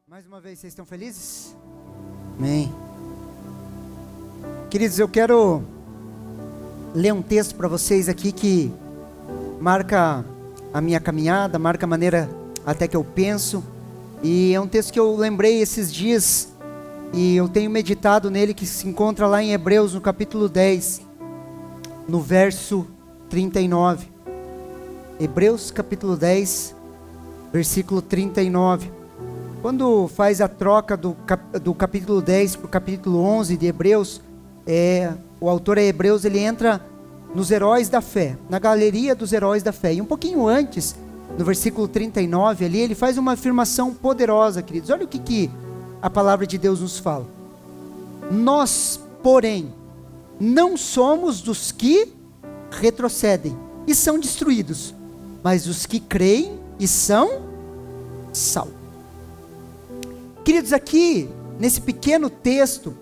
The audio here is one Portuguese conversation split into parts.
Mais uma vez, vocês estão felizes? Amém. Queridos, eu quero ler um texto para vocês aqui que marca a minha caminhada, marca a maneira até que eu penso. E é um texto que eu lembrei esses dias e eu tenho meditado nele, que se encontra lá em Hebreus, no capítulo 10, no verso 39. Hebreus capítulo 10, versículo 39. Quando faz a troca do capítulo 10 para o capítulo 11 de Hebreus, o autor é Hebreus, ele entra nos heróis da fé, na galeria dos heróis da fé. E um pouquinho antes, no versículo 39 ali, ele faz uma afirmação poderosa, queridos. Olha o que a palavra de Deus nos fala. Nós, porém, não somos dos que retrocedem e são destruídos, mas os que creem e são salvos. Queridos, aqui, nesse pequeno texto,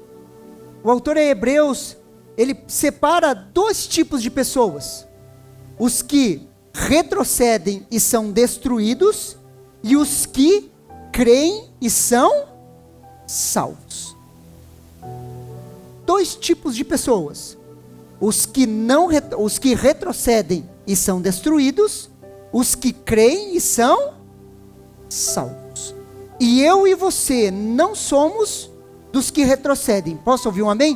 o autor é Hebreus, ele separa dois tipos de pessoas: os que retrocedem e são destruídos, e os que creem e são salvos. Dois tipos de pessoas: os que retrocedem e são destruídos, os que creem e são salvos. E eu e você não somos dos que retrocedem. Posso ouvir um amém?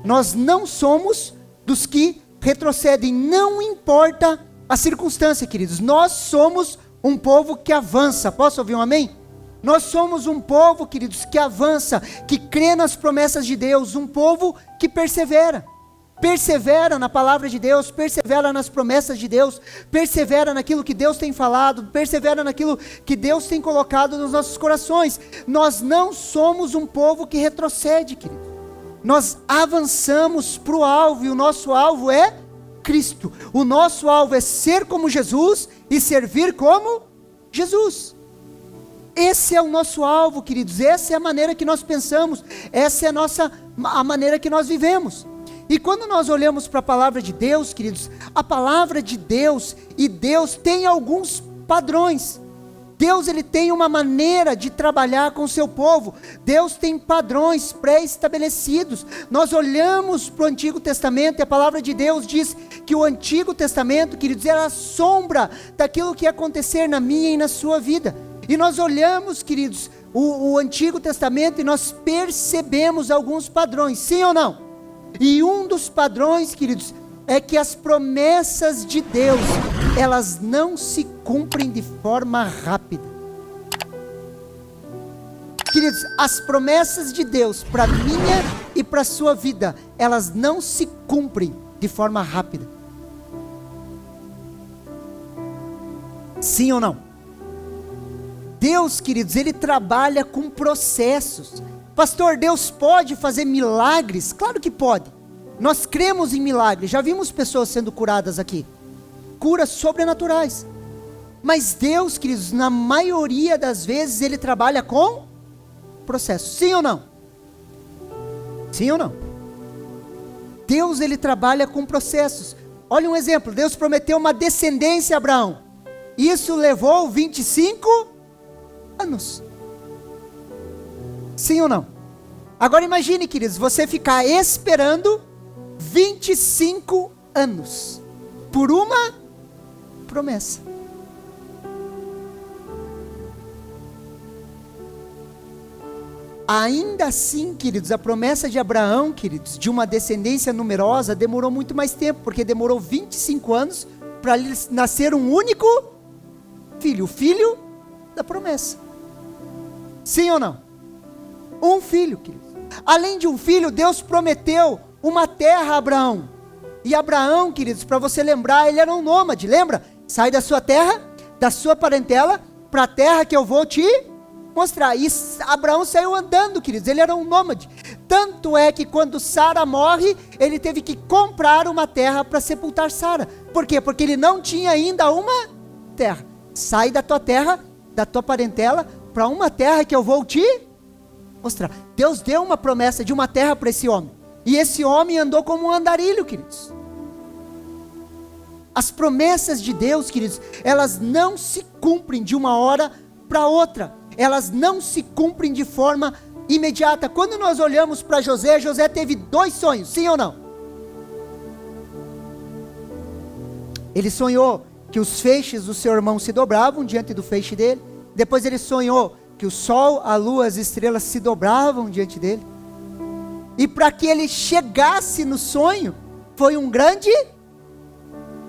Nós não somos dos que retrocedem, não importa a circunstância, queridos. Nós somos um povo que avança. Posso ouvir um amém? Nós somos um povo, queridos, que avança, que crê nas promessas de Deus, um povo que persevera. Persevera na palavra de Deus, persevera nas promessas de Deus, persevera naquilo que Deus tem falado, persevera naquilo que Deus tem colocado nos nossos corações. Nós não somos um povo que retrocede, querido. Nós avançamos para o alvo, e o nosso alvo é Cristo. O nosso alvo é ser como Jesus e servir como Jesus. Esse é o nosso alvo, queridos. Essa é a maneira que nós pensamos, essa é a maneira que nós vivemos. E quando nós olhamos para a palavra de Deus, queridos, a palavra de Deus e Deus tem alguns padrões. Deus, ele tem uma maneira de trabalhar com o seu povo. Deus tem padrões pré-estabelecidos. Nós olhamos para o Antigo Testamento e a palavra de Deus diz que o Antigo Testamento, queridos, era a sombra daquilo que ia acontecer na minha e na sua vida. E nós olhamos, queridos, o Antigo Testamento e nós percebemos alguns padrões, sim ou não? E um dos padrões, queridos, é que as promessas de Deus, elas não se cumprem de forma rápida. Queridos, as promessas de Deus para minha e para a sua vida, elas não se cumprem de forma rápida. Sim ou não? Deus, queridos, ele trabalha com processos. Pastor, Deus pode fazer milagres? Claro que pode. Nós cremos em milagres. Já vimos pessoas sendo curadas aqui. Curas sobrenaturais. Mas Deus, queridos, na maioria das vezes, ele trabalha com processos. Sim ou não? Sim ou não? Deus, ele trabalha com processos. Olha um exemplo. Deus prometeu uma descendência a Abraão. Isso levou 25 anos. Sim ou não? Agora imagine, queridos, você ficar esperando 25 anos por uma promessa. Ainda assim, queridos, a promessa de Abraão, queridos, de uma descendência numerosa, demorou muito mais tempo, porque demorou 25 anos para lhe nascer um único filho, o filho da promessa. Sim ou não? Um filho, queridos. Além de um filho, Deus prometeu uma terra a Abraão. E Abraão, queridos, para você lembrar, ele era um nômade, lembra? Sai da sua terra, da sua parentela, para a terra que eu vou te mostrar. E Abraão saiu andando, queridos, ele era um nômade. Tanto é que quando Sara morre, ele teve que comprar uma terra para sepultar Sara. Por quê? Porque ele não tinha ainda uma terra. Sai da tua terra, da tua parentela, para uma terra que eu vou te mostrar. Deus deu uma promessa de uma terra para esse homem. E esse homem andou como um andarilho, queridos. As promessas de Deus, queridos, elas não se cumprem de uma hora para outra. elas não se cumprem de forma imediata. Quando nós olhamos para José, José teve 2 sonhos, sim ou não? Ele sonhou que os feixes do seu irmão se dobravam diante do feixe dele. Depois ele sonhou que o sol, a lua, as estrelas se dobravam diante dele. E para que ele chegasse no sonho, foi um grande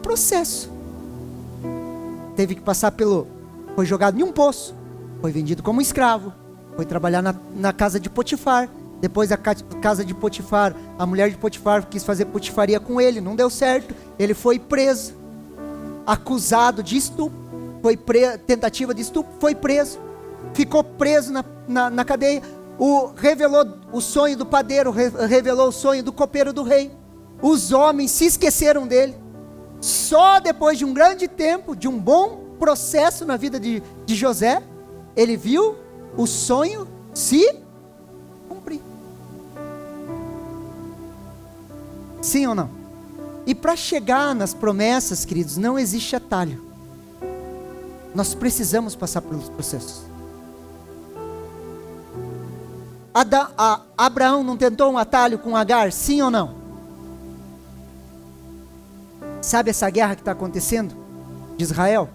processo. Teve que passar foi jogado em um poço, foi vendido como escravo, foi trabalhar na casa de Potifar. Depois a casa de Potifar, a mulher de Potifar quis fazer potifaria com ele, não deu certo. Ele foi preso, acusado de estupro, tentativa de estupro, foi preso, ficou preso na cadeia. Revelou o sonho do padeiro, revelou o sonho do copeiro do rei. Os homens se esqueceram dele. Só depois de um grande tempo, de um bom processo na vida de José, ele viu o sonho se cumprir. Sim ou não? E para chegar nas promessas, queridos, não existe atalho. Nós precisamos passar pelos processos. Abraão não tentou um atalho com Agar, sim ou não? Sabe essa guerra que está acontecendo de Israel?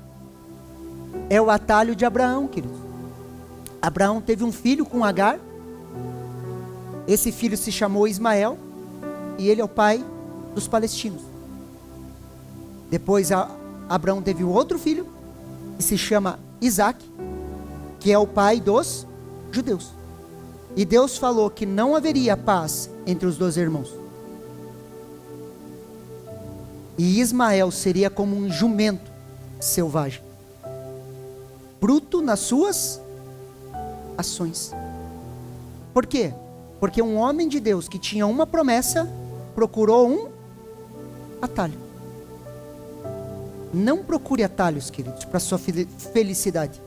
É o atalho de Abraão, querido. Abraão teve um filho com Agar. Esse filho se chamou Ismael, e ele é o pai dos palestinos. Depois Abraão teve outro filho, que se chama Isaac, que é o pai dos judeus. E Deus falou que não haveria paz entre os 2 irmãos. E Ismael seria como um jumento selvagem, bruto nas suas ações. Por quê? Porque um homem de Deus que tinha uma promessa, procurou um atalho. Não procure atalhos, queridos, para sua felicidade.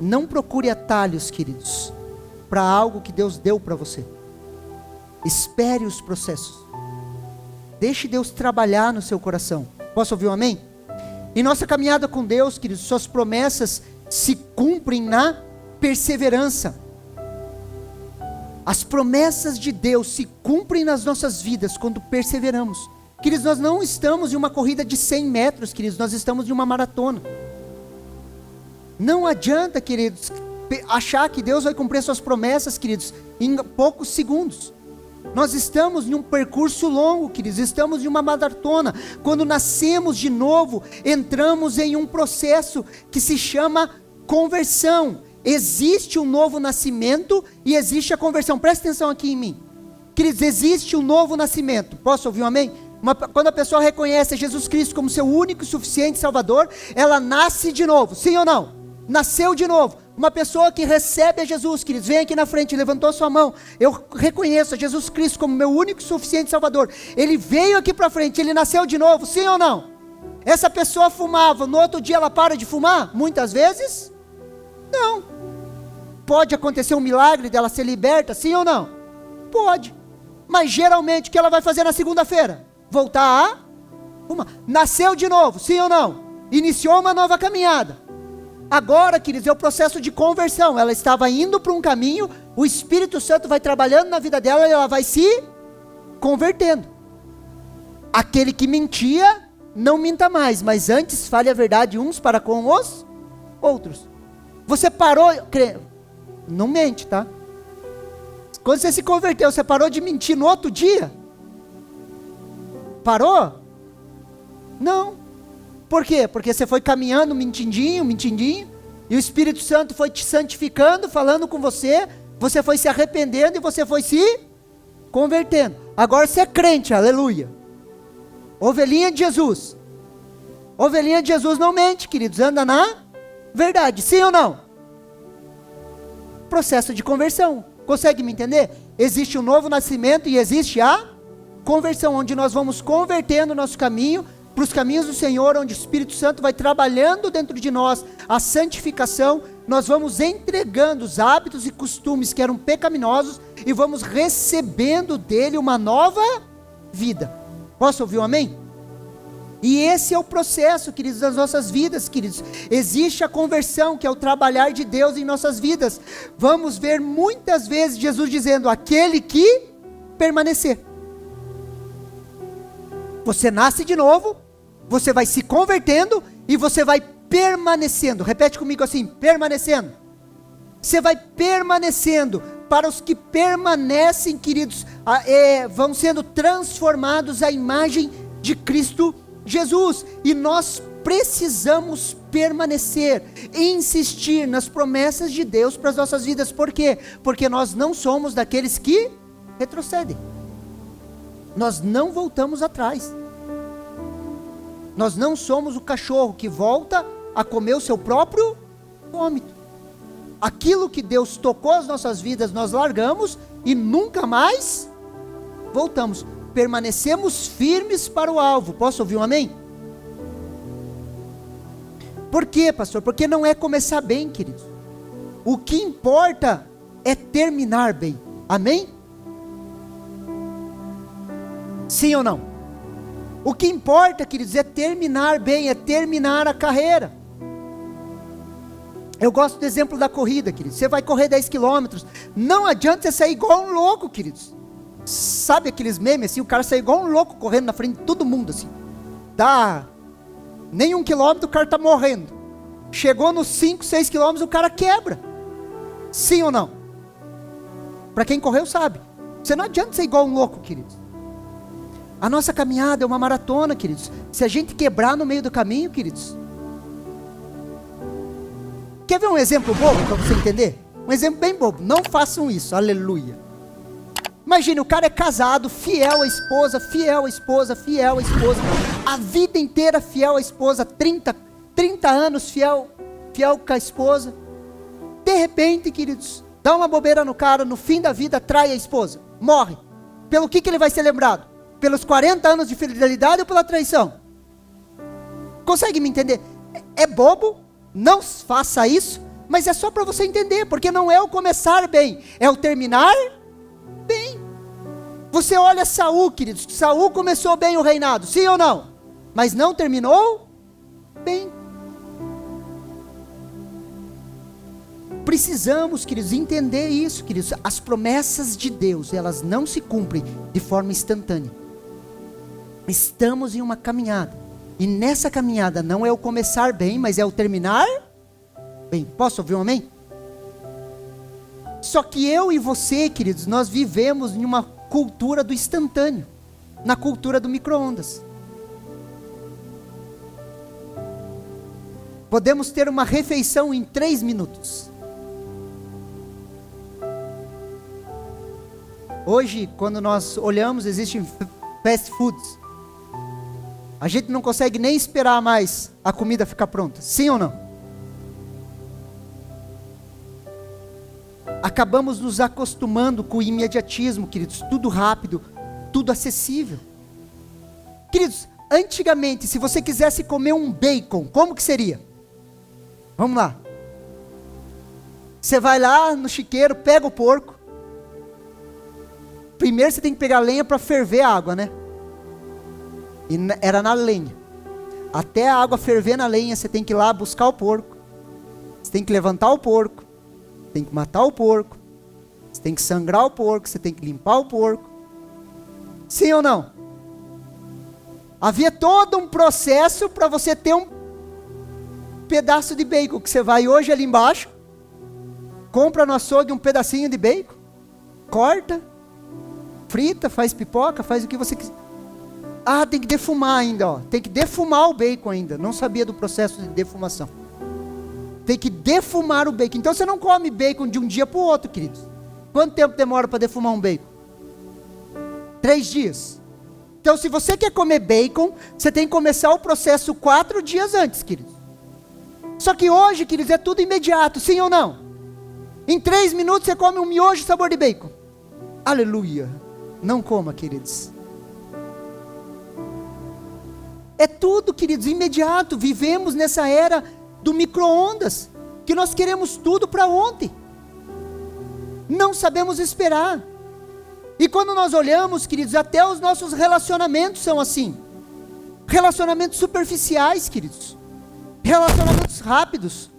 Não procure atalhos, queridos, para algo que Deus deu para você. Espere os processos. Deixe Deus trabalhar no seu coração. Posso ouvir um amém? Em nossa caminhada com Deus, queridos, suas promessas se cumprem na perseverança. As promessas de Deus se cumprem nas nossas vidas quando perseveramos. Queridos, nós não estamos em uma corrida de 100 metros, queridos, nós estamos em uma maratona. Não adianta, queridos, achar que Deus vai cumprir suas promessas, queridos, em poucos segundos. Nós estamos em um percurso longo, queridos, estamos em uma maratona. Quando nascemos de novo, entramos em um processo que se chama conversão. Existe um novo nascimento e existe a conversão. Presta atenção aqui em mim. Queridos, existe um novo nascimento. Posso ouvir um amém? Quando a pessoa reconhece Jesus Cristo como seu único e suficiente Salvador, ela nasce de novo, sim ou não? Nasceu de novo. Uma pessoa que recebe a Jesus, queridos, vem aqui na frente, levantou sua mão, eu reconheço a Jesus Cristo como meu único e suficiente Salvador. Ele veio aqui para frente, ele nasceu de novo, sim ou não? Essa pessoa fumava, no outro dia ela para de fumar? Muitas vezes, não. Pode acontecer um milagre dela ser liberta, sim ou não? Pode. Mas geralmente o que ela vai fazer na segunda-feira? Voltar a fumar. Nasceu de novo, sim ou não? Iniciou uma nova caminhada. Agora, queridos, é o processo de conversão. Ela estava indo para um caminho, o Espírito Santo vai trabalhando na vida dela e ela vai se convertendo. Aquele que mentia, não minta mais, mas antes fale a verdade uns para com os outros. Você parou, não mente, tá? Quando você se converteu, você parou de mentir no outro dia? Parou? Não. Por quê? Porque você foi caminhando, mentindinho, e o Espírito Santo foi te santificando, falando com você, você foi se arrependendo e você foi se convertendo. Agora você é crente, aleluia. Ovelhinha de Jesus. Ovelhinha de Jesus não mente, queridos, anda na verdade, sim ou não? Processo de conversão. Consegue me entender? Existe um novo nascimento e existe a conversão, onde nós vamos convertendo o nosso caminho para os caminhos do Senhor, onde o Espírito Santo vai trabalhando dentro de nós a santificação. Nós vamos entregando os hábitos e costumes que eram pecaminosos e vamos recebendo dele uma nova vida. Posso ouvir um amém? E esse é o processo, queridos, das nossas vidas, queridos. Existe a conversão, que é o trabalhar de Deus em nossas vidas. Vamos ver muitas vezes Jesus dizendo: aquele que permanecer. Você nasce de novo, você vai se convertendo e você vai permanecendo. Repete comigo assim: permanecendo. Você vai permanecendo. Para os que permanecem, queridos, vão sendo transformados à imagem de Cristo Jesus. E nós precisamos permanecer, insistir nas promessas de Deus para as nossas vidas. Por quê? Porque nós não somos daqueles que retrocedem. Nós não voltamos atrás. Nós não somos o cachorro que volta a comer o seu próprio vômito. Aquilo que Deus tocou as nossas vidas, nós largamos e nunca mais voltamos. Permanecemos firmes para o alvo. Posso ouvir um amém? Por quê, pastor? Porque não é começar bem, queridos. O que importa é terminar bem. Amém? Sim ou não? O que importa, queridos, é terminar bem, é terminar a carreira. Eu gosto do exemplo da corrida, queridos. Você vai correr 10 quilômetros, não adianta você sair igual um louco, queridos. Sabe aqueles memes assim, o cara sai igual um louco correndo na frente de todo mundo assim. Dá nem 1 quilômetro, o cara está morrendo. Chegou nos 5, 6 quilômetros, o cara quebra. Sim ou não? Para quem correu sabe. Você não adianta ser igual um louco, queridos. A nossa caminhada é uma maratona, queridos. Se a gente quebrar no meio do caminho, queridos. Quer ver um exemplo bobo para você entender? Um exemplo bem bobo. Não façam isso, aleluia. Imagine, o cara é casado, fiel à esposa, fiel à esposa, fiel à esposa. A vida inteira fiel à esposa, 30 anos fiel com a esposa. De repente, queridos, dá uma bobeira no cara, no fim da vida trai a esposa, morre. Pelo que ele vai ser lembrado? Pelos 40 anos de fidelidade ou pela traição? Consegue me entender? É bobo, não faça isso, mas é só para você entender, porque não é o começar bem, é o terminar bem. Você olha Saul, queridos, Saul começou bem o reinado, sim ou não? Mas não terminou bem. Precisamos, queridos, entender isso, queridos. As promessas de Deus, elas não se cumprem de forma instantânea. Estamos em uma caminhada, e nessa caminhada não é o começar bem, mas é o terminar bem. Posso ouvir um amém? Só que eu e você, queridos, nós vivemos em uma cultura do instantâneo, na cultura do micro-ondas. Podemos ter uma refeição em 3 minutos. Hoje, quando nós olhamos, existem fast foods. A gente não consegue nem esperar mais a comida ficar pronta. Sim ou não? Acabamos nos acostumando com o imediatismo, queridos. Tudo rápido, tudo acessível. Queridos, antigamente, se você quisesse comer um bacon, como que seria? Vamos lá. Você vai lá no chiqueiro, pega o porco. Primeiro você tem que pegar lenha para ferver a água, né? E era na lenha. Até a água ferver na lenha, você tem que ir lá buscar o porco. Você tem que levantar o porco. Tem que matar o porco. Você tem que sangrar o porco. Você tem que limpar o porco. Sim ou não? Havia todo um processo para você ter um pedaço de bacon. Que você vai hoje ali embaixo, compra no açougue um pedacinho de bacon, corta, frita, faz pipoca, faz o que você quiser. Ah, tem que defumar ainda, ó. Tem que defumar o bacon ainda. Não sabia do processo de defumação. Tem que defumar o bacon. Então você não come bacon de um dia para o outro, queridos. Quanto tempo demora para defumar um bacon? 3 dias. Então se você quer comer bacon, você tem que começar o processo 4 dias antes, queridos. Só que hoje, queridos, é tudo imediato, sim ou não? Em 3 minutos você come um miojo sabor de bacon. Aleluia. Não coma, queridos. É tudo, queridos, imediato. Vivemos nessa era do micro-ondas, que nós queremos tudo para ontem. Não sabemos esperar. E quando nós olhamos, queridos, até os nossos relacionamentos são assim. Relacionamentos superficiais, queridos. Relacionamentos rápidos.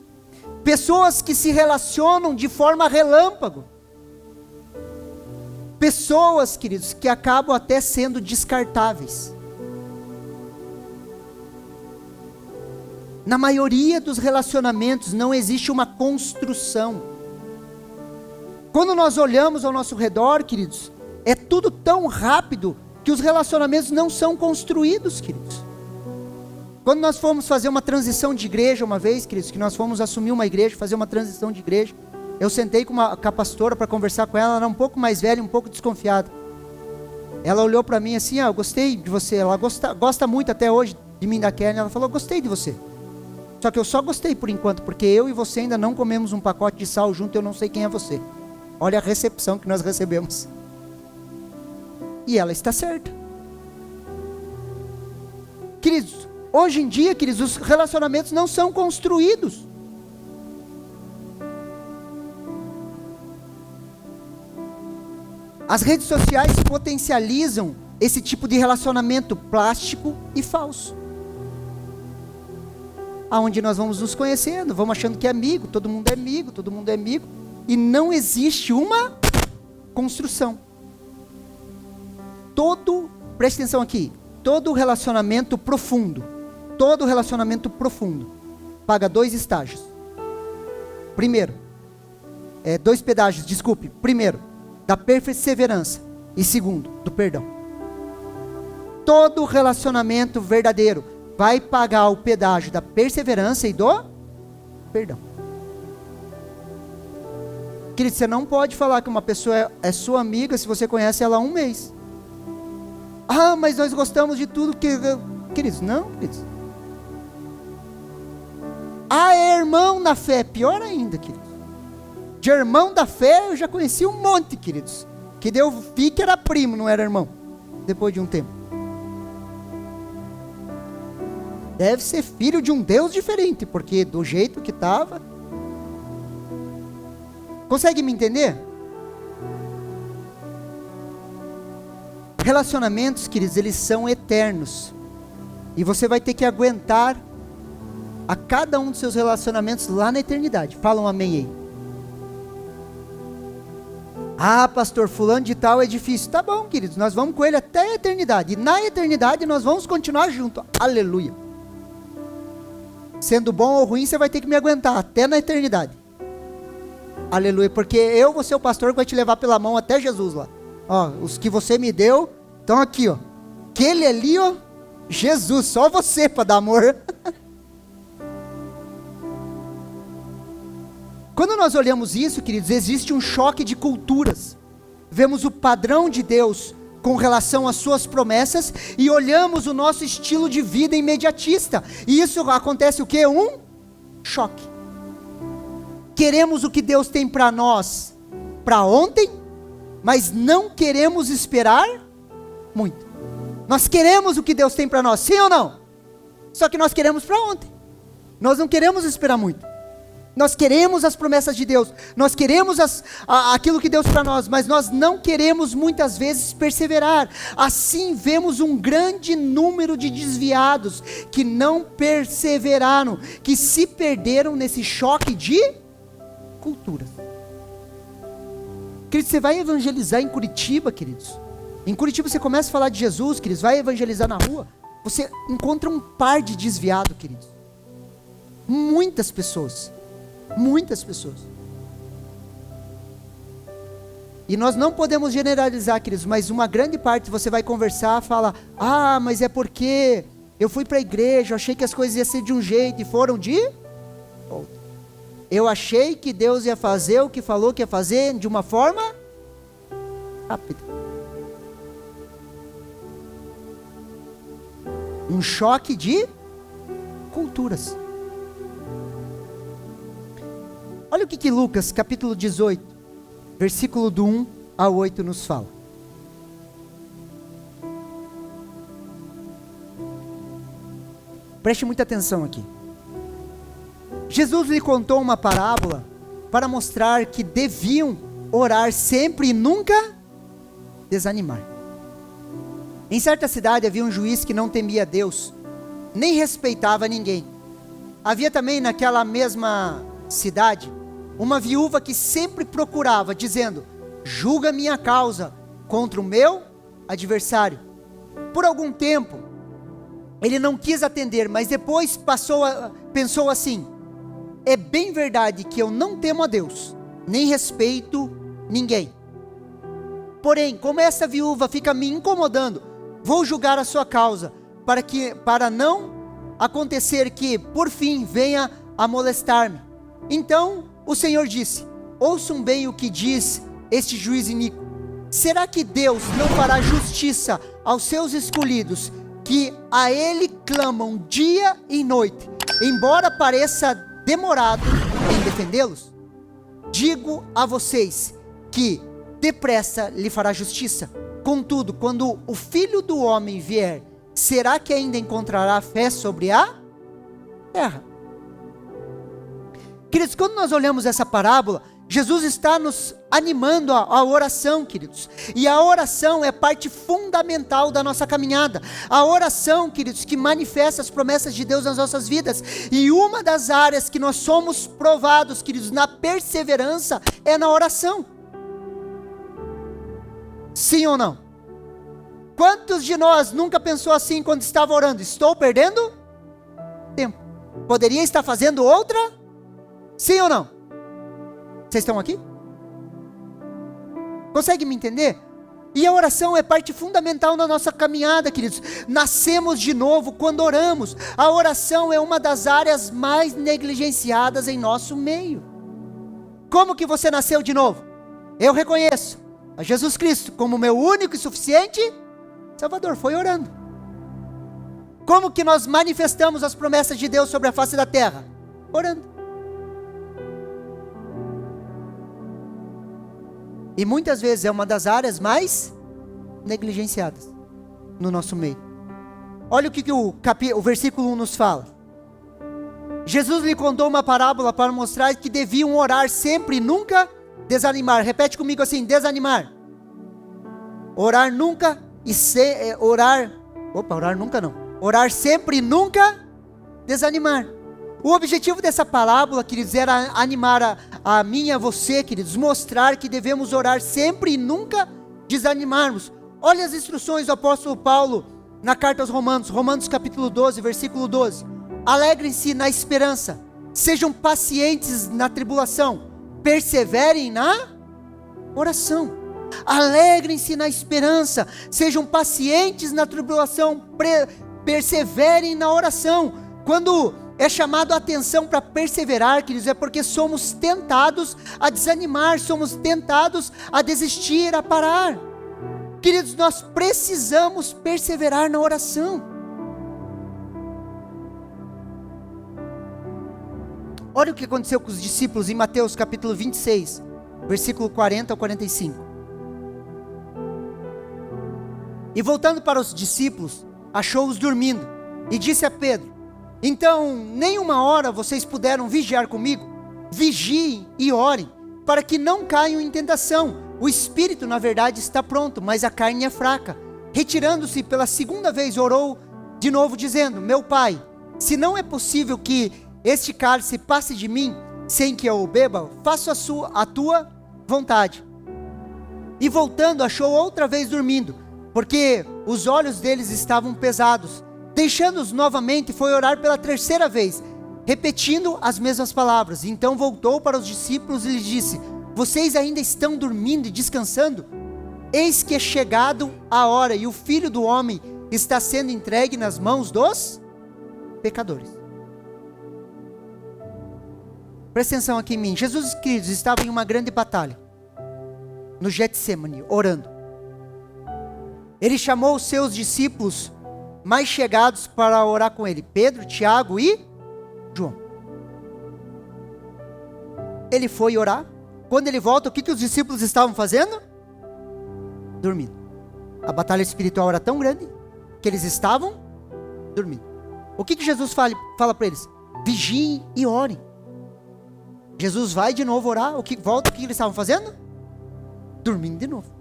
Pessoas que se relacionam de forma relâmpago. Pessoas, queridos, que acabam até sendo descartáveis. Na maioria dos relacionamentos não existe uma construção. Quando nós olhamos ao nosso redor, queridos, é tudo tão rápido que os relacionamentos não são construídos, queridos. Quando nós fomos fazer uma transição de igreja uma vez, queridos, que nós fomos assumir uma igreja, fazer uma transição de igreja, eu sentei com a pastora para conversar com ela, ela era um pouco mais velha, um pouco desconfiada. Ela olhou para mim assim, eu gostei de você, ela gosta muito até hoje de mim, da Karen, ela falou, eu gostei de você. Só que eu só gostei por enquanto, porque eu e você ainda não comemos um pacote de sal junto, eu não sei quem é você. Olha a recepção que nós recebemos. E ela está certa. Queridos, hoje em dia, queridos, os relacionamentos não são construídos. As redes sociais potencializam esse tipo de relacionamento plástico e falso. Aonde nós vamos nos conhecendo, vamos achando que é amigo, todo mundo é amigo, todo mundo é amigo, e não existe uma construção. Preste atenção aqui, todo relacionamento profundo, paga 2 estágios. Primeiro, 2 pedágios, desculpe. Primeiro, da perseverança, e segundo, do perdão. Todo relacionamento verdadeiro vai pagar o pedágio da perseverança e do perdão. Querido, você não pode falar que uma pessoa é sua amiga se você conhece ela há 1 mês. Ah, mas nós gostamos de tudo que... Queridos, não, queridos. Ah, é irmão na fé, pior ainda, queridos. De irmão da fé eu já conheci um monte, queridos. Que eu vi que era primo, não era irmão. Depois de um tempo. Deve ser filho de um Deus diferente, porque do jeito que estava. Consegue me entender? Relacionamentos, queridos, eles são eternos. E você vai ter que aguentar a cada um dos seus relacionamentos lá na eternidade. Fala um amém aí. Ah, pastor, fulano de tal é difícil. Tá bom, queridos, nós vamos com ele até a eternidade. E na eternidade nós vamos continuar juntos. Aleluia. Sendo bom ou ruim, você vai ter que me aguentar até na eternidade. Aleluia, porque eu vou ser o pastor que vai te levar pela mão até Jesus lá. Ó, os que você me deu, estão aqui, ó. Aquele ali, ó, Jesus, só você para dar amor. Quando nós olhamos isso, queridos, existe um choque de culturas. Vemos o padrão de Deus com relação às suas promessas e olhamos o nosso estilo de vida imediatista. E isso acontece o quê? Um choque. Queremos o que Deus tem para nós para ontem, mas não queremos esperar muito. Nós queremos o que Deus tem para nós, sim ou não? Só que nós queremos para ontem. Nós não queremos esperar muito. Nós queremos as promessas de Deus, nós queremos aquilo que Deus para nós, mas nós não queremos muitas vezes perseverar. Assim vemos um grande número de desviados que não perseveraram, que se perderam nesse choque de culturas. Queridos, você vai evangelizar em Curitiba, queridos. Em Curitiba você começa a falar de Jesus, queridos, vai evangelizar na rua, você encontra um par de desviados, queridos. Muitas pessoas. Muitas pessoas. E nós não podemos generalizar, queridos, mas uma grande parte você vai conversar, fala, ah, mas é porque eu fui para a igreja, eu achei que as coisas iam ser de um jeito e foram de outro. Eu achei que Deus ia fazer o que falou que ia fazer de uma forma rápida. Um choque de culturas. Olha o que Lucas, capítulo 18, versículo do 1 ao 8 nos fala. Preste muita atenção aqui. Jesus lhe contou uma parábola para mostrar que deviam orar sempre e nunca desanimar. Em certa cidade havia um juiz que não temia Deus nem respeitava ninguém. Havia também naquela mesma cidade uma viúva que sempre procurava, dizendo: julga minha causa contra o meu adversário. Por algum tempo, ele não quis atender, mas depois pensou assim: é bem verdade que eu não temo a Deus, nem respeito ninguém. Porém, como essa viúva fica me incomodando, vou julgar a sua causa, para não acontecer que, por fim, venha a molestar-me. Então o Senhor disse: ouçam bem o que diz este juiz iníquo. Será que Deus não fará justiça aos seus escolhidos, que a Ele clamam dia e noite, embora pareça demorado em defendê-los? Digo a vocês que depressa lhe fará justiça. Contudo, quando o Filho do Homem vier, será que ainda encontrará fé sobre a terra? Queridos, quando nós olhamos essa parábola, Jesus está nos animando a oração, queridos. E a oração é parte fundamental da nossa caminhada. A oração, queridos, que manifesta as promessas de Deus nas nossas vidas. E uma das áreas que nós somos provados, queridos, na perseverança, é na oração. Sim ou não? Quantos de nós nunca pensou assim quando estava orando? Estou perdendo tempo. Poderia estar fazendo outra? Sim ou não? Vocês estão aqui? Consegue me entender? E a oração é parte fundamental na nossa caminhada, queridos. Nascemos de novo quando oramos. A oração é uma das áreas mais negligenciadas em nosso meio. Como que você nasceu de novo? Eu reconheço a Jesus Cristo como meu único e suficiente Salvador. Foi orando. Como que nós manifestamos as promessas de Deus sobre a face da terra? Orando. E muitas vezes é uma das áreas mais negligenciadas no nosso meio. Olha o que o versículo 1 nos fala. Jesus lhe contou uma parábola para mostrar que deviam orar sempre e nunca desanimar. Repete comigo assim: desanimar. Orar nunca orar nunca não. Orar sempre e nunca desanimar. O objetivo dessa parábola, queridos, era animar a mim e a você, queridos, mostrar que devemos orar sempre e nunca desanimarmos. Olha as instruções do apóstolo Paulo na carta aos Romanos, Romanos capítulo 12, versículo 12. Alegrem-se na esperança, sejam pacientes na tribulação, perseverem na oração. Alegrem-se na esperança, sejam pacientes na tribulação, perseverem na oração. Quando é chamado a atenção para perseverar, queridos, é porque somos tentados a desanimar, somos tentados a desistir, a parar. Queridos, nós precisamos perseverar na oração. Olha o que aconteceu com os discípulos em Mateus capítulo 26, versículo 40 ao 45. E voltando para os discípulos, achou-os dormindo, e disse a Pedro: então, nem uma hora vocês puderam vigiar comigo? Vigiem e orem, para que não caiam em tentação. O espírito, na verdade, está pronto, mas a carne é fraca. Retirando-se pela segunda vez, orou de novo, dizendo: meu pai, se não é possível que este cálice passe de mim, sem que eu o beba, faça a tua vontade. E voltando, achou outra vez dormindo, porque os olhos deles estavam pesados. Deixando-os novamente, foi orar pela terceira vez, repetindo as mesmas palavras. Então voltou para os discípulos e lhes disse: vocês ainda estão dormindo e descansando? Eis que é chegado a hora, e o Filho do Homem está sendo entregue nas mãos dos pecadores. Presta atenção aqui em mim. Jesus Cristo estava em uma grande batalha, no Getsêmani, orando. Ele chamou os seus discípulos mais chegados para orar com ele: Pedro, Tiago e João. Ele foi orar. Quando ele volta, o que os discípulos estavam fazendo? Dormindo. A batalha espiritual era tão grande que eles estavam dormindo. O que Jesus fala para eles? Vigiem e orem. Jesus vai de novo orar. Volta, o que eles estavam fazendo? Dormindo de novo.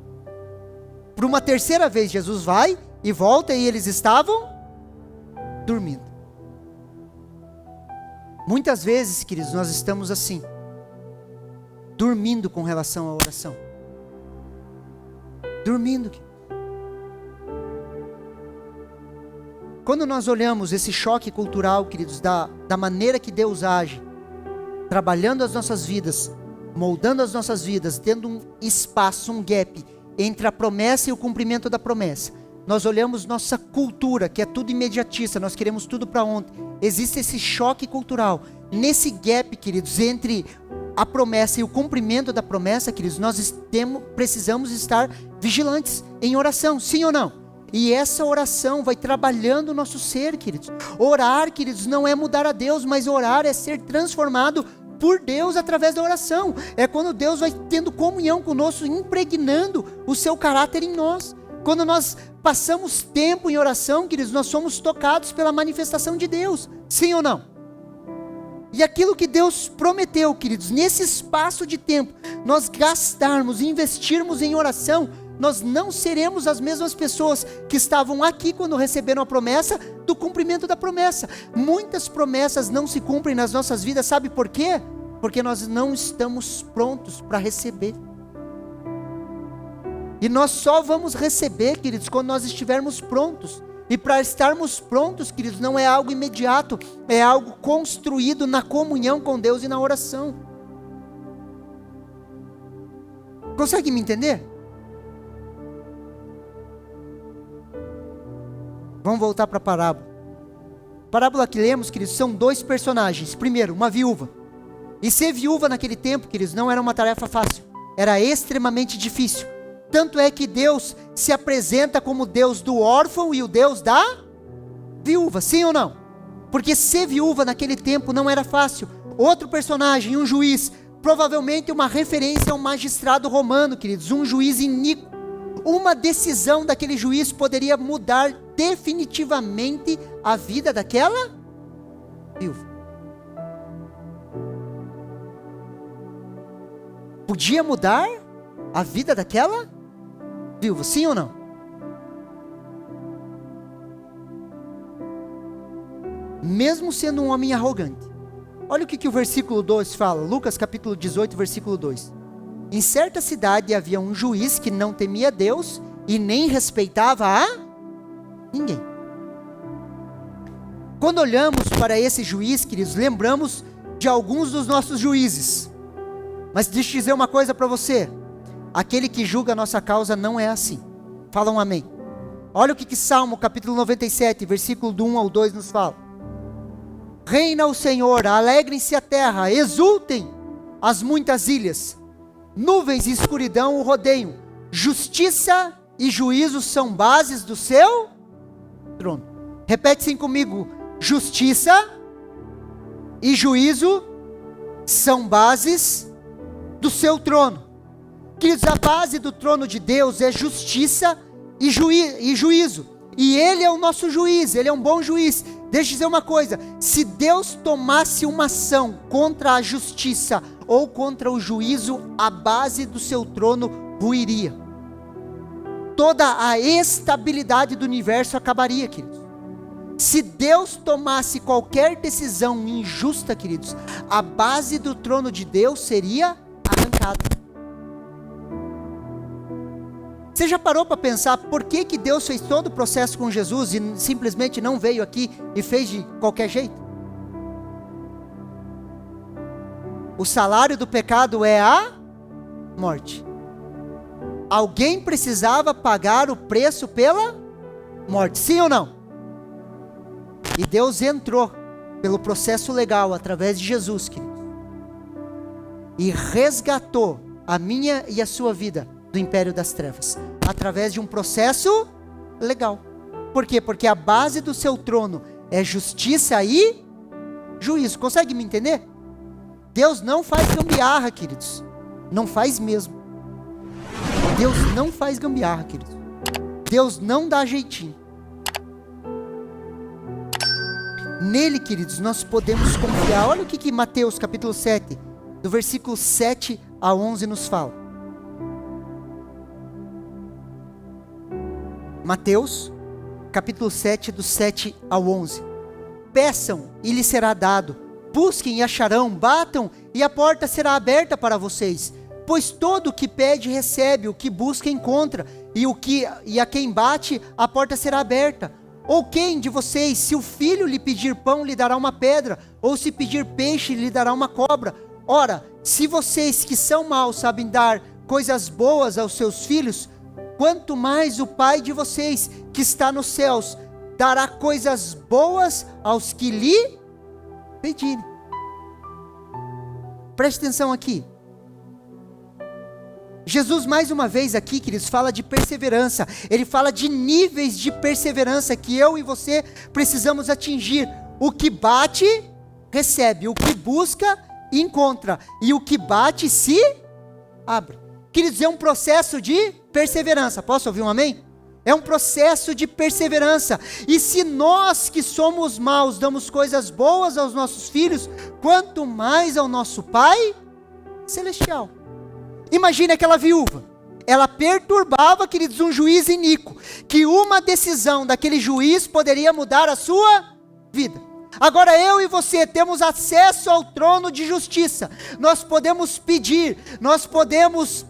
Por uma terceira vez, Jesus vai e volta, e eles estavam dormindo. Muitas vezes, queridos, nós estamos assim, dormindo com relação à oração. Dormindo. Quando nós olhamos esse choque cultural, queridos, da maneira que Deus age, trabalhando as nossas vidas, moldando as nossas vidas, tendo um espaço, um gap entre a promessa e o cumprimento da promessa. Nós olhamos nossa cultura, que é tudo imediatista, nós queremos tudo para ontem. Existe esse choque cultural. Nesse gap, queridos, entre a promessa e o cumprimento da promessa, queridos, nós precisamos estar vigilantes em oração, sim ou não? E essa oração vai trabalhando o nosso ser, queridos. Orar, queridos, não é mudar a Deus, mas orar é ser transformado por Deus através da oração. É quando Deus vai tendo comunhão conosco, impregnando o seu caráter em nós. Quando nós passamos tempo em oração, queridos, nós somos tocados pela manifestação de Deus, sim ou não? E aquilo que Deus prometeu, queridos, nesse espaço de tempo, nós gastarmos, investirmos em oração, nós não seremos as mesmas pessoas que estavam aqui quando receberam a promessa do cumprimento da promessa. Muitas promessas não se cumprem nas nossas vidas, sabe por quê? Porque nós não estamos prontos para receber. E nós só vamos receber, queridos, quando nós estivermos prontos. E para estarmos prontos, queridos, não é algo imediato, é algo construído na comunhão com Deus e na oração. Consegue me entender? Vamos voltar para a parábola. A parábola que lemos, queridos, são dois personagens. Primeiro, uma viúva. E ser viúva naquele tempo, queridos, não era uma tarefa fácil. Era extremamente difícil. Tanto é que Deus se apresenta como o Deus do órfão e o Deus da viúva, sim ou não? Porque ser viúva naquele tempo não era fácil. Outro personagem, um juiz, provavelmente uma referência a um magistrado romano, queridos, um juiz iníquo. Uma decisão daquele juiz poderia mudar definitivamente a vida daquela viúva. Podia mudar a vida daquela viúva, sim ou não? Mesmo sendo um homem arrogante. Olha o que o versículo 2 fala, Lucas capítulo 18, versículo 2. Em certa cidade havia um juiz que não temia Deus e nem respeitava a ninguém. Quando olhamos para esse juiz, queridos, lembramos de alguns dos nossos juízes. Mas deixa eu dizer uma coisa para você. Aquele que julga a nossa causa não é assim. Fala um amém. Olha o que Salmo capítulo 97, versículo do 1 ao 2 nos fala. Reina o Senhor, alegrem-se a terra, exultem as muitas ilhas. Nuvens e escuridão o rodeiam. Justiça e juízo são bases do seu trono. Repete assim comigo. Justiça e juízo são bases do seu trono. Queridos, a base do trono de Deus é justiça e juízo. E Ele é o nosso juiz, Ele é um bom juiz. Deixa eu dizer uma coisa, se Deus tomasse uma ação contra a justiça ou contra o juízo, a base do seu trono ruiria. Toda a estabilidade do universo acabaria, queridos. Se Deus tomasse qualquer decisão injusta, queridos, a base do trono de Deus seria arrancada. Você já parou para pensar por que Deus fez todo o processo com Jesus e simplesmente não veio aqui e fez de qualquer jeito? O salário do pecado é a morte. Alguém precisava pagar o preço pela morte, sim ou não? E Deus entrou pelo processo legal através de Jesus, querido, e resgatou a minha e a sua vida do império das trevas, através de um processo legal. Por quê? Porque a base do seu trono é justiça e juízo. Consegue me entender? Deus não faz gambiarra, queridos. Não faz mesmo. Deus não faz gambiarra, queridos. Deus não dá jeitinho. Nele, queridos, nós podemos confiar. Olha o que Mateus capítulo 7, do versículo 7 a 11 nos fala. Mateus, capítulo 7, do 7 ao 11. Peçam e lhes será dado. busquem e acharão, batam e a porta será aberta para vocês. Pois todo o que pede recebe, o que busca encontra, e a quem bate, a porta será aberta. Ou quem de vocês, se o filho lhe pedir pão, lhe dará uma pedra? Ou se pedir peixe, lhe dará uma cobra? Ora, se vocês que são maus sabem dar coisas boas aos seus filhos, quanto mais o Pai de vocês, que está nos céus, dará coisas boas aos que lhe pedirem. Preste atenção aqui. Jesus, mais uma vez aqui, queridos, fala de perseverança. Ele fala de níveis de perseverança que eu e você precisamos atingir. O que bate, recebe. O que busca, encontra. E o que bate, se abre. Queridos, é um processo de perseverança. Posso ouvir um amém? É um processo de perseverança. E se nós que somos maus damos coisas boas aos nossos filhos, quanto mais ao nosso Pai Celestial. Imagine aquela viúva, ela perturbava, queridos, um juiz iníquo, que uma decisão daquele juiz poderia mudar a sua vida. Agora eu e você temos acesso ao trono de justiça, nós podemos pedir, nós podemos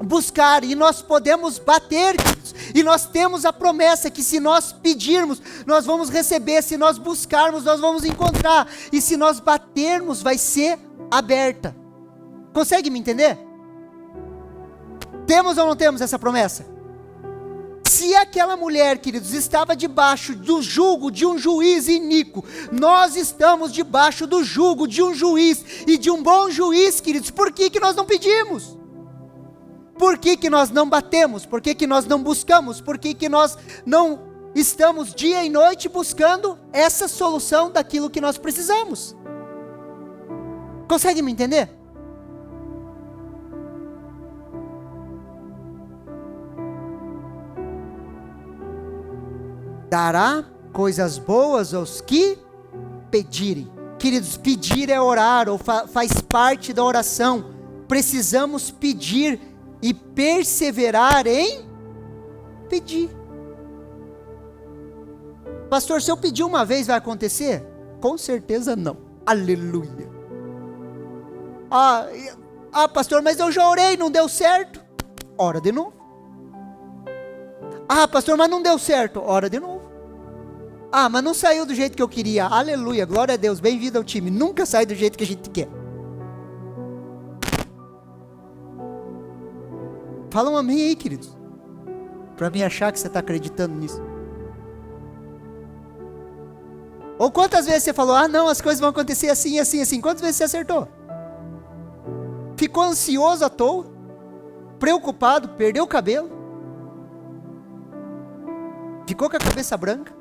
buscar e nós podemos bater, queridos, e nós temos a promessa que se nós pedirmos, nós vamos receber, se nós buscarmos, nós vamos encontrar, e se nós batermos, vai ser aberta. Consegue me entender? Temos ou não temos essa promessa? Se aquela mulher, queridos, estava debaixo do jugo de um juiz iníquo, nós estamos debaixo do jugo de um juiz, e de um bom juiz, queridos. Por que nós não pedimos? Por que nós não batemos? Por que nós não buscamos? Por que nós não estamos dia e noite buscando essa solução daquilo que nós precisamos? Consegue me entender? Dará coisas boas aos que pedirem. Queridos, pedir é orar, ou faz parte da oração. Precisamos pedir e perseverar em pedir. Pastor, se eu pedir uma vez vai acontecer? Com certeza não. Aleluia. Pastor, mas eu já orei, não deu certo. Ora de novo. Pastor, mas não deu certo. Ora de novo. Mas não saiu do jeito que eu queria. Aleluia, glória a Deus, bem-vindo ao time. Nunca sai do jeito que a gente quer. Fala um amém aí, queridos. Para mim achar que você está acreditando nisso. Ou quantas vezes você falou, não, as coisas vão acontecer assim, assim, assim. Quantas vezes você acertou? Ficou ansioso à toa? Preocupado? Perdeu o cabelo? Ficou com a cabeça branca?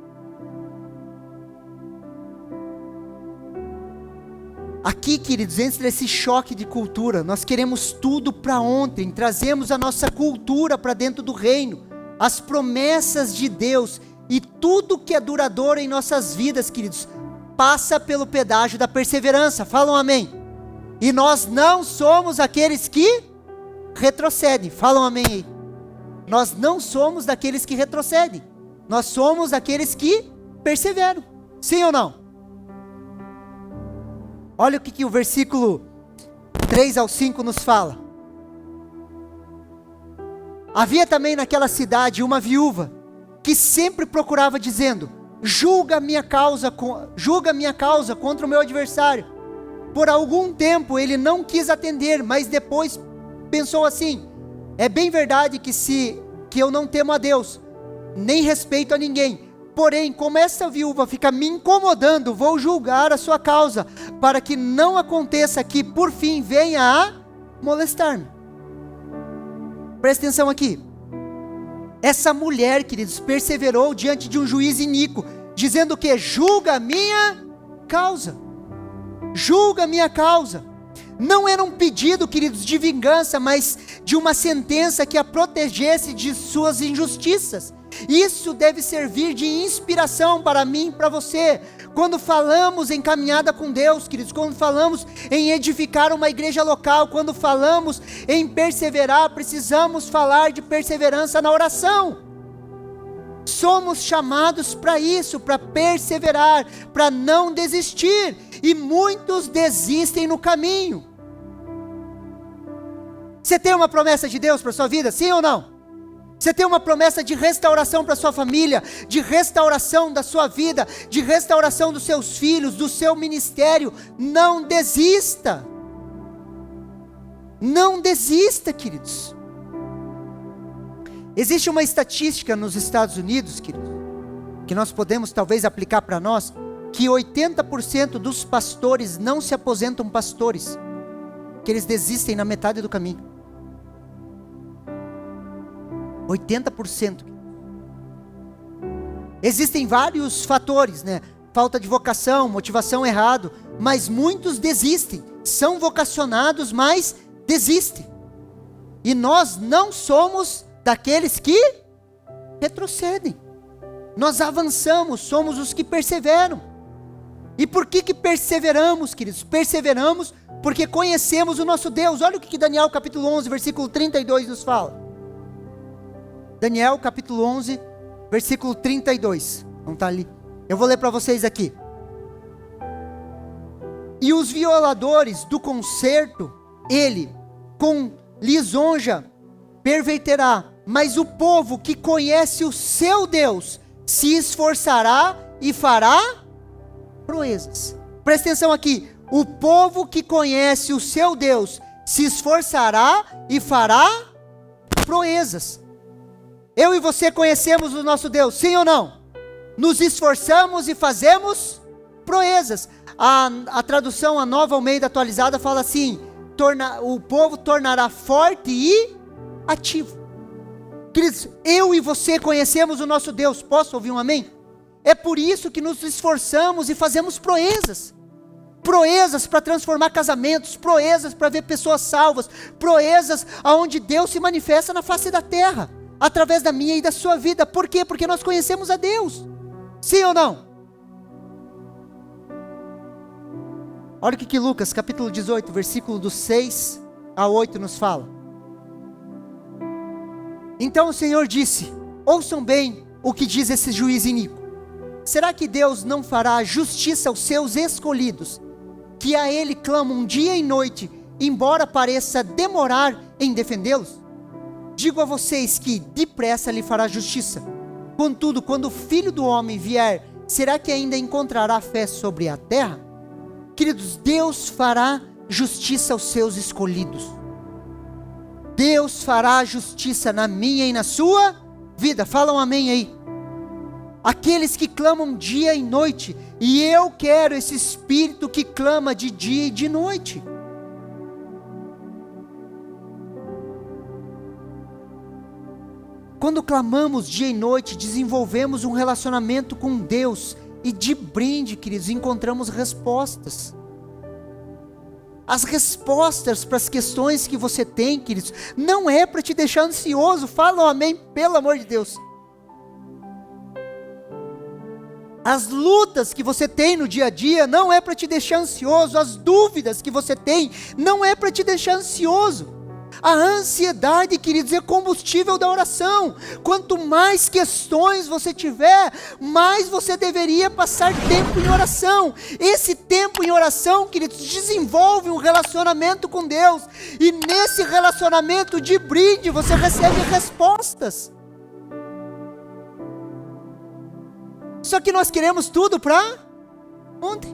Aqui, queridos, entra esse choque de cultura. Nós queremos tudo para ontem. Trazemos a nossa cultura para dentro do reino. As promessas de Deus e tudo que é duradouro em nossas vidas, queridos, passa pelo pedágio da perseverança. Falam amém. E nós não somos aqueles que retrocedem. Falam amém aí. Nós não somos daqueles que retrocedem. Nós somos aqueles que perseveram. Sim ou não? Olha o que o versículo 3 ao 5 nos fala. Havia também naquela cidade uma viúva, que sempre procurava dizendo, julga a minha causa contra o meu adversário. Por algum tempo ele não quis atender, mas depois pensou assim, é bem verdade que eu não temo a Deus, nem respeito a ninguém. Porém, como essa viúva fica me incomodando, vou julgar a sua causa, para que não aconteça que por fim venha a molestar-me. Presta atenção aqui. Essa mulher, queridos, perseverou diante de um juiz iníquo, dizendo que julga a minha causa. Julga a minha causa. Não era um pedido, queridos, de vingança, mas de uma sentença que a protegesse de suas injustiças. Isso deve servir de inspiração para mim e para você. Quando falamos em caminhada com Deus, queridos, quando falamos em edificar uma igreja local, quando falamos em perseverar, precisamos falar de perseverança na oração. Somos chamados para isso, para perseverar, para não desistir. E muitos desistem no caminho. Você tem uma promessa de Deus para a sua vida, sim ou não? Você tem uma promessa de restauração para a sua família, de restauração da sua vida, de restauração dos seus filhos, do seu ministério. Não desista. Não desista, queridos. Existe uma estatística nos Estados Unidos, queridos, que nós podemos talvez aplicar para nós, que 80% dos pastores não se aposentam pastores, que eles desistem na metade do caminho. 80%. Existem vários fatores, né? Falta de vocação, motivação errado, mas muitos desistem. São vocacionados, mas desistem. E nós não somos daqueles que retrocedem. Nós avançamos, somos os que perseveram. E por que perseveramos, queridos? Perseveramos porque conhecemos o nosso Deus. Olha o que Daniel capítulo 11, versículo 32 nos fala. Daniel capítulo 11, versículo 32. Não está ali. Eu vou ler para vocês aqui. E os violadores do concerto, ele com lisonja perverterá, mas o povo que conhece o seu Deus se esforçará e fará proezas. Presta atenção aqui. O povo que conhece o seu Deus se esforçará e fará proezas. Eu e você conhecemos o nosso Deus, sim ou não? Nos esforçamos e fazemos proezas. A tradução, a Nova Almeida atualizada, fala assim: o povo tornará forte e ativo. Queridos, eu e você conhecemos o nosso Deus. Posso ouvir um amém? É por isso que nos esforçamos e fazemos proezas. Proezas para transformar casamentos, proezas para ver pessoas salvas, proezas aonde Deus se manifesta na face da terra, através da minha e da sua vida. Por quê? Porque nós conhecemos a Deus. Sim ou não? Olha o que Lucas capítulo 18, versículo do 6 a 8 nos fala. Então o Senhor disse: ouçam bem o que diz esse juiz iníquo. Será que Deus não fará justiça aos seus escolhidos, que a Ele clamam dia e noite, embora pareça demorar em defendê-los? Digo a vocês que depressa lhe fará justiça. Contudo, quando o Filho do Homem vier, será que ainda encontrará fé sobre a terra? Queridos, Deus fará justiça aos seus escolhidos. Deus fará justiça na minha e na sua vida. Fala um amém aí. Aqueles que clamam dia e noite. E eu quero esse espírito que clama de dia e de noite. Quando clamamos dia e noite, desenvolvemos um relacionamento com Deus. E de brinde, queridos, encontramos respostas. As respostas para as questões que você tem, queridos, não é para te deixar ansioso. Fala um amém, pelo amor de Deus. As lutas que você tem no dia a dia não é para te deixar ansioso. As dúvidas que você tem não é para te deixar ansioso. A ansiedade, queridos, é combustível da oração. Quanto mais questões você tiver, mais você deveria passar tempo em oração. Esse tempo em oração, queridos, desenvolve um relacionamento com Deus. E nesse relacionamento de brinde, você recebe respostas. Só que nós queremos tudo para ontem.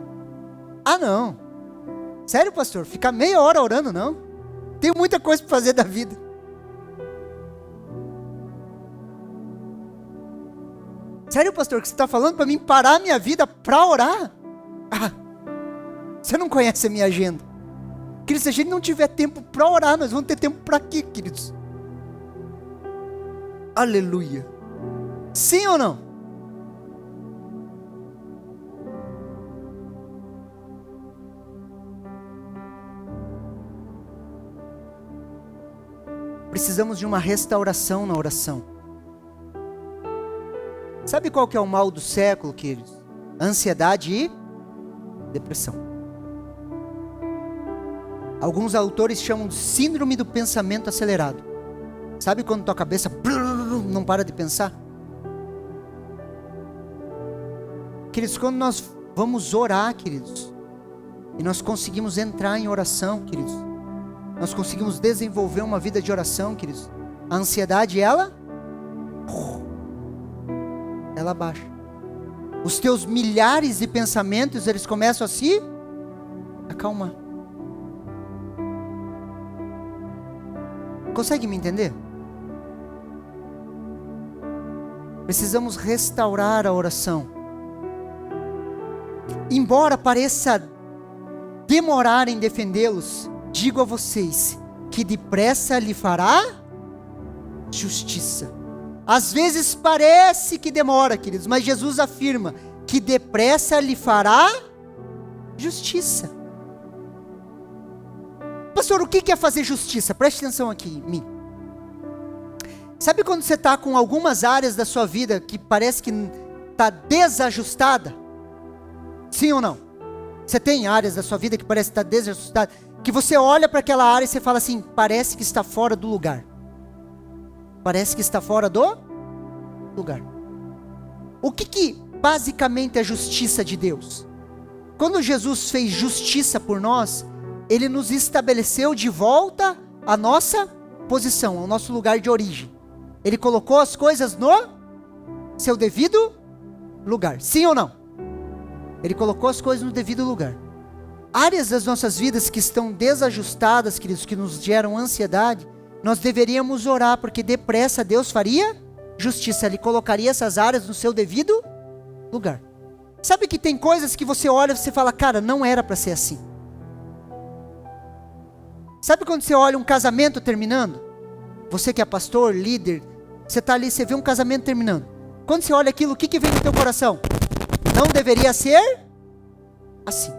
Ah, não. Sério, pastor? Ficar meia hora orando, não? Tem muita coisa para fazer da vida. Sério, pastor, que você está falando para mim parar a minha vida para orar? Ah, você não conhece a minha agenda. Queridos, se a gente não tiver tempo para orar, nós vamos ter tempo para quê, queridos? Aleluia. Sim ou não? Precisamos de uma restauração na oração. Sabe qual que é o mal do século, queridos? Ansiedade e depressão. Alguns autores chamam de síndrome do pensamento acelerado. Sabe quando tua cabeça não para de pensar? Queridos, quando nós vamos orar, queridos, e nós conseguimos entrar em oração, queridos, nós conseguimos desenvolver uma vida de oração, queridos, a ansiedade, ela baixa. Os teus milhares de pensamentos, eles começam a se acalmar. Consegue me entender? Precisamos restaurar a oração. Embora pareça demorar em defendê-los, digo a vocês que depressa lhe fará justiça. Às vezes parece que demora, queridos, mas Jesus afirma que depressa lhe fará justiça. Pastor, o que é fazer justiça? Preste atenção aqui em mim. Sabe quando você está com algumas áreas da sua vida que parece que está desajustada? Sim ou não? Você tem áreas da sua vida que parece que está desajustada, que você olha para aquela área e você fala assim, parece que está fora do lugar. Parece que está fora do lugar. O que basicamente é a justiça de Deus? Quando Jesus fez justiça por nós, Ele nos estabeleceu de volta à nossa posição, ao nosso lugar de origem. Ele colocou as coisas no seu devido lugar. Sim ou não? Ele colocou as coisas no devido lugar. Áreas das nossas vidas que estão desajustadas, queridos, que nos geram ansiedade, nós deveríamos orar, porque depressa Deus faria justiça. Ele colocaria essas áreas no seu devido lugar. Sabe que tem coisas que você olha e você fala, cara, não era para ser assim. Sabe quando você olha um casamento terminando? Você que é pastor, líder, você está ali, você vê um casamento terminando. Quando você olha aquilo, o que vem no teu coração? Não deveria ser assim.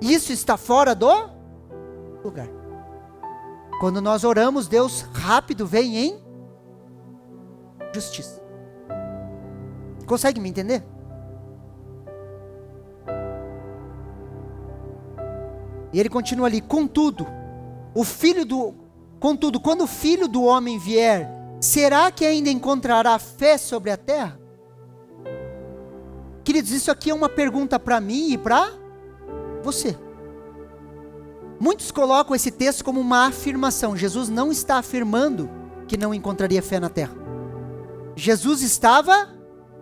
Isso está fora do lugar. Quando nós oramos, Deus rápido vem em justiça. Consegue me entender? E ele continua ali, contudo, quando o Filho do Homem vier, será que ainda encontrará fé sobre a terra? Queridos, isso aqui é uma pergunta para mim e para você. Muitos colocam esse texto como uma afirmação. Jesus não está afirmando que não encontraria fé na terra. Jesus estava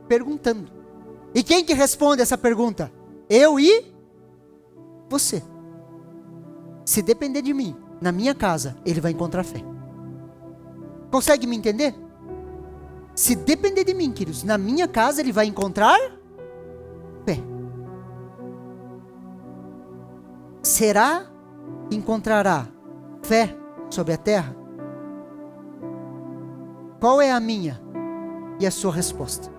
perguntando. E quem que responde essa pergunta? Eu e você. Se depender de mim, na minha casa, ele vai encontrar fé. Consegue me entender? Se depender de mim, queridos, na minha casa ele vai encontrar fé. Será que encontrará fé sobre a terra? Qual é a minha e a sua resposta?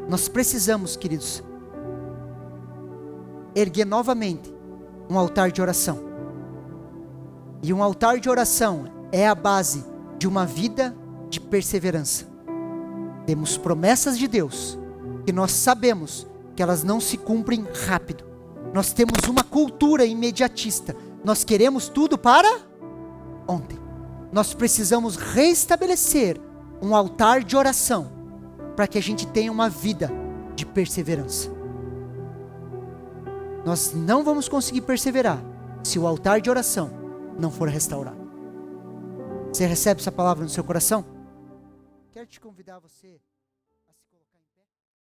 Nós precisamos, queridos, erguer novamente um altar de oração. E um altar de oração é a base de uma vida de perseverança. Temos promessas de Deus que nós sabemos que elas não se cumprem rápido. Nós temos uma cultura imediatista. Nós queremos tudo para ontem. Nós precisamos restabelecer um altar de oração para que a gente tenha uma vida de perseverança. Nós não vamos conseguir perseverar se o altar de oração não for restaurado. Você recebe essa palavra no seu coração? Quero te convidar a você